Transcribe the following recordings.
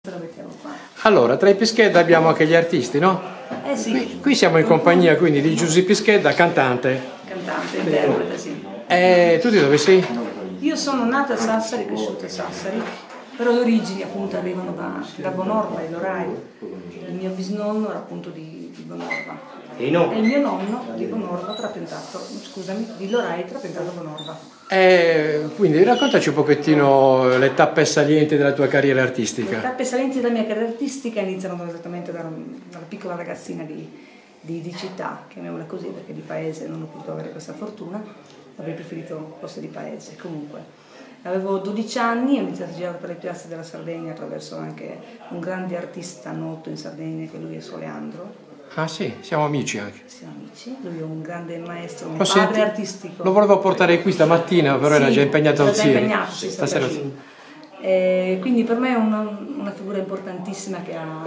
Lo mettiamo qua. Allora, tra i Pischedda abbiamo anche gli artisti, no? Eh sì. Qui siamo in compagnia quindi di Giusy Pischedda, cantante. Cantante, interprete, sì. E tu di dove sei? Io sono nata a Sassari, cresciuta a Sassari, però le origini appunto arrivano da Bonorva e Lorai. Il mio bisnonno era appunto di Bonorva. E il mio nonno di Bonorva trapiantato, scusami, di Lorai trapiantato a Bonorva. Quindi raccontaci un pochettino le tappe salienti della tua carriera Le artistica. tappe salienti della mia carriera artistica iniziano esattamente dalla piccola ragazzina di città, chiamiamola così, perché di paese non ho potuto avere questa fortuna, avrei preferito fosse di paese. Comunque, avevo 12 anni, ho iniziato a girare per le piazze della Sardegna attraverso anche un grande artista noto in Sardegna, che lui è Soleandro. Ah sì, siamo amici anche. Siamo amici, lui è un grande maestro, un Lo padre senti? artistico. Lo volevo portare qui stamattina, però era già impegnato al Era già Sieri. impegnato, sì, Stasera sì. Quindi per me è una figura importantissima che ha,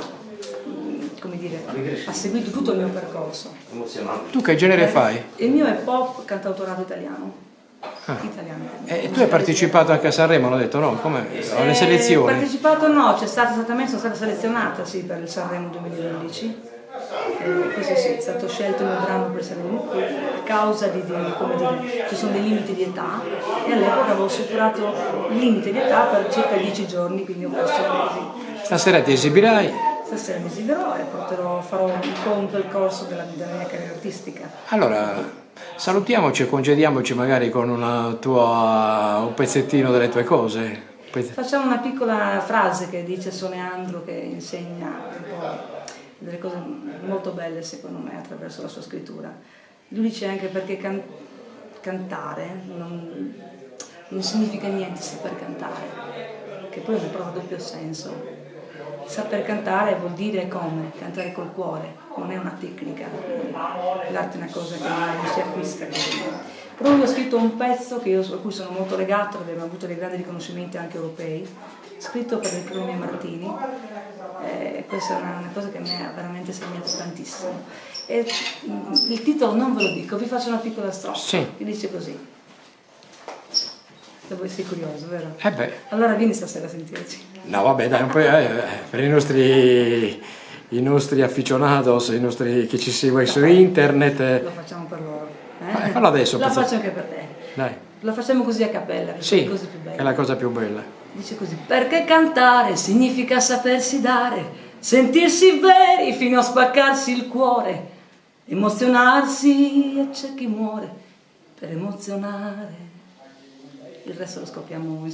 come dire, ha seguito tutto il mio percorso. Tu che genere fai? Il mio è pop cantautorato italiano. Italiano. E tu hai partecipato anche a Sanremo, l'ho detto, no? Come? Alle Ho selezioni? partecipato no, c'è stata esattamente, sono stata selezionata sì, per il Sanremo 2011. Questo sì, è stato scelto il mio brano per Sanremo a causa come dire, ci sono dei limiti di età e all'epoca avevo superato il limite di età per circa 10 giorni, quindi ho posto così. Stasera ti esibirai? Stasera mi esibirò e farò un po' un percorso della mia carriera artistica. Allora, salutiamoci e congediamoci magari con un pezzettino delle tue cose. Facciamo una piccola frase che dice Soleandro, che insegna un po' delle cose molto belle secondo me attraverso la sua scrittura. Lui dice anche perché cantare non significa niente saper cantare, che poi è una parola a doppio senso. Saper cantare vuol dire come? Cantare col cuore, non è una tecnica. L'arte è una cosa che non si acquista. Però lui ha scritto un pezzo a cui sono molto legato, abbiamo avuto dei grandi riconoscimenti anche europei, scritto per il Cromie Martini. Questa è una cosa che a me ha veramente segnato tantissimo. E il titolo non ve lo dico, vi faccio una piccola strofa, sì, che dice così. Dove sei curioso, vero? Beh. Allora vieni stasera a sentirci. No, vabbè, dai, un po', per i nostri aficionados, i nostri che ci seguono su internet. Lo facciamo per loro. Fallo adesso. La faccio anche per te. Dai. La facciamo così a cappella, che sì, è la cosa più bella. È la cosa più bella. Dice così, perché cantare significa sapersi dare, sentirsi veri fino a spaccarsi il cuore, emozionarsi e c'è chi muore per emozionare. Il resto lo scopriamo insieme.